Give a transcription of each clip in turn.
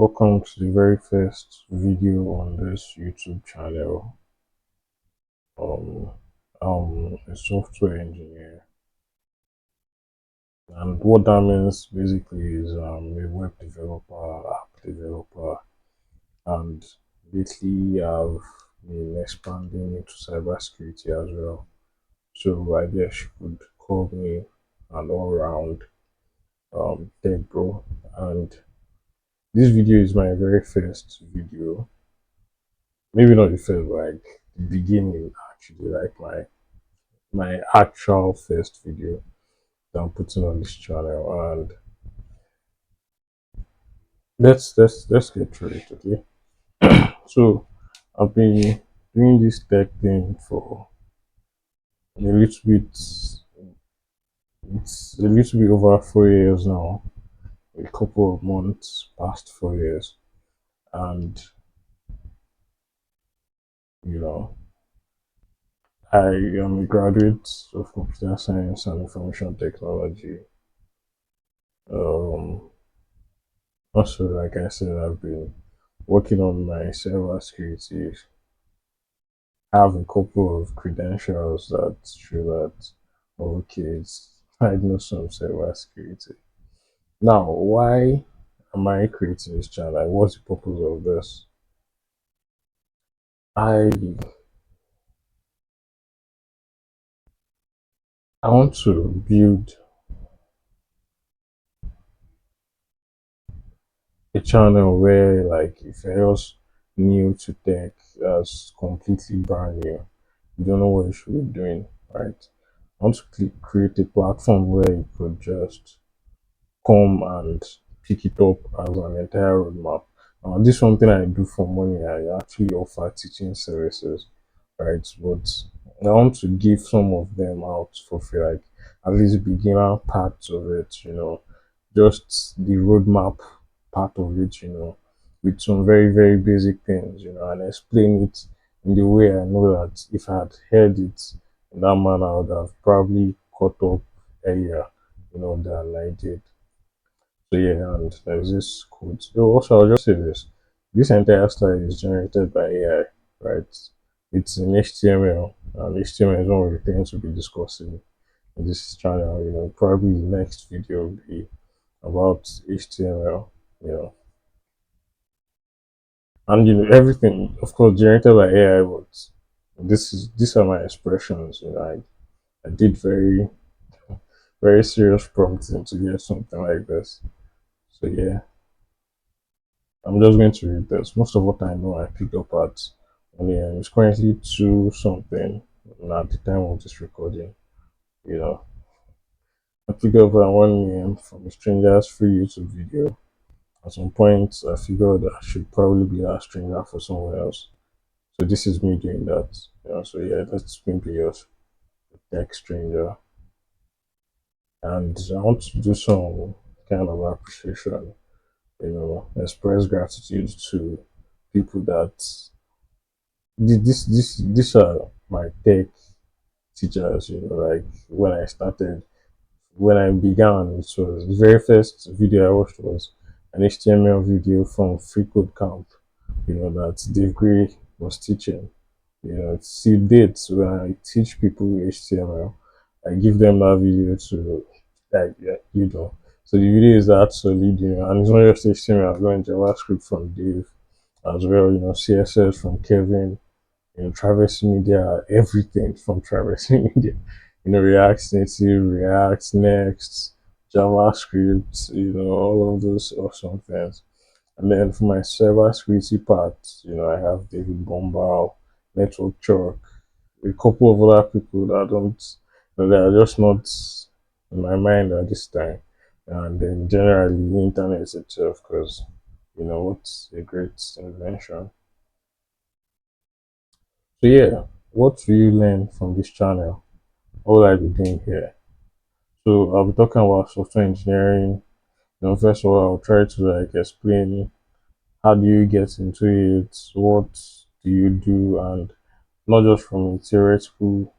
Welcome to the very first video on this YouTube channel. Um, I'm a software engineer, and what that means basically is a web developer, app developer, and lately I've been expanding into cybersecurity as well. So I guess you could call me an all-round tech bro. And this video is my very first video, maybe not the first, but like the beginning actually, like my actual first video that I'm putting on this channel. And let's get through it, okay? So I've been doing this tech thing for a little bit. It's a little bit over 4 years now. A couple of months past 4 years, and you know I am a graduate of computer science and information technology. Um, Also, like I said, I've been working on my cyber security. I have a couple of credentials that show that, okay, I know some cyber security. Now, why am I creating this channel? Like, what's the purpose of this? I I want to build a channel where, like, if you're just new to tech, that's completely brand new, you don't know what you should be doing, right? I want to create a platform where you could just come and pick it up as an entire roadmap. This is something I do for money. I actually offer teaching services, right? But I want to give some of them out for free, like at least beginner parts of it, just the roadmap part of it, with some very, very basic things, and explain it in the way I know that if I had heard it in that manner, I would have probably caught up earlier, than I did. So yeah, and there's this code. So also, I'll just say this: this entire style is generated by AI, right? It's in HTML, and HTML is one of the things we'll be discussing in this channel. Probably the next video will be about HTML. You know, and everything, of course, generated by AI. But these are my expressions. I did very very serious prompting to get something like this. So yeah. I'm just going to read this. Most of what I know I picked up at 1 a.m. It's currently 2 something at the time of this recording. You know, I picked up at 1 a.m. from a stranger's free YouTube video. At some point, I figured I should probably be that stranger for someone else. So this is me doing that. So yeah, let's maybe just tech stranger. And I want to do some kind of appreciation, express gratitude to people that these are my tech teachers, like when I began, it was the very first video I watched was an HTML video from Free Code Camp, that Dave Gray was teaching. See dates when I teach people HTML, I give them that video to, like, yeah, So the video is that solid, and it's not just HTML, I've learned JavaScript from Dave as well, CSS from Kevin, Traverse Media, everything from Traverse Media. React Native, React Next, JavaScript, all of those awesome things. And then for my cyber security part, I have David Bombal, Network Chalk, a couple of other people that don't, they are just not in my mind at this time. And then generally the internet itself, because what's a great invention. So yeah, what do you learn from this channel? What will I be doing here? So I'll be talking about software engineering. First of all, I'll try to like explain how do you get into it, what do you do, and not just from a theoretical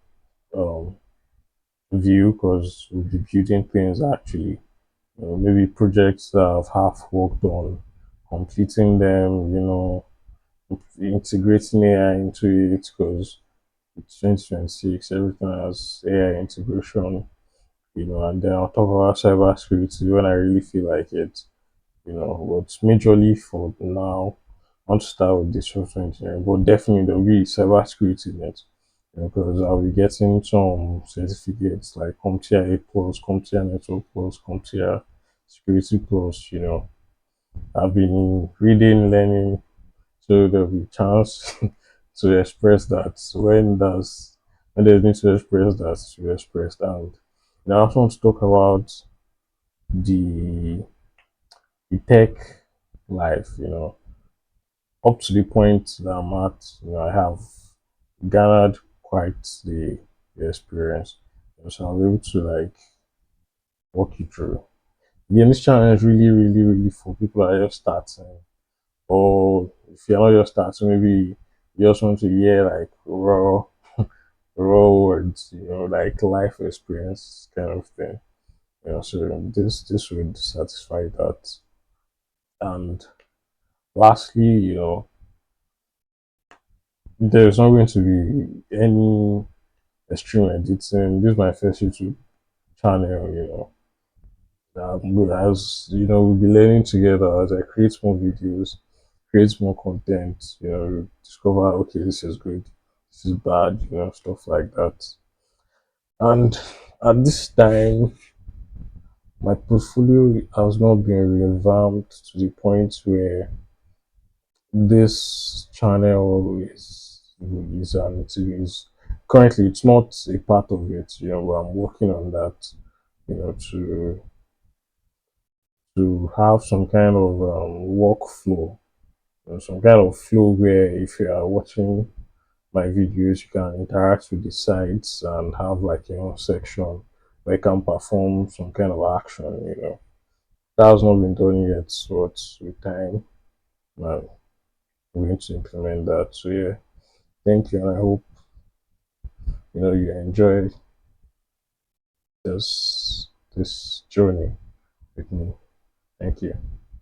um, view, because we'll be building things actually. Maybe projects that I've half worked on completing them, integrating AI into it because it's 2026, everything has AI integration, and then I'll talk about cybersecurity when I really feel like it, but majorly for now, I want to start with the software engineering, but definitely there'll be cybersecurity in it, because I'll be getting some certificates like CompTIA A plus, CompTIA Network plus, CompTIA Security plus, I've been reading, learning, so there'll be chance to express that when there's need to express that to express. And I also want to talk about the the tech life, up to the point that I'm at, I have garnered quite the experience. So I'll be able to like walk you through. Again, this channel is really, really, really for people that are just starting. Or if you're not just starting, maybe you just want to hear like raw words, like life experience kind of thing. So this would satisfy that. And lastly, there's not going to be any extreme editing. This is my first YouTube channel, as we'll be learning together as I create more videos, create more content, discover okay, this is good, this is bad, stuff like that. And at this time, my portfolio has not been revamped to the point where this channel is currently it's not a part of it, but I'm working on that, to have some kind of workflow, some kind of flow where if you are watching my videos, you can interact with the sites and have like your own section where you can perform some kind of action. That has not been done yet, but with time, I'm going to implement that. So yeah, thank you, and I hope you enjoy this journey with me. Thank you.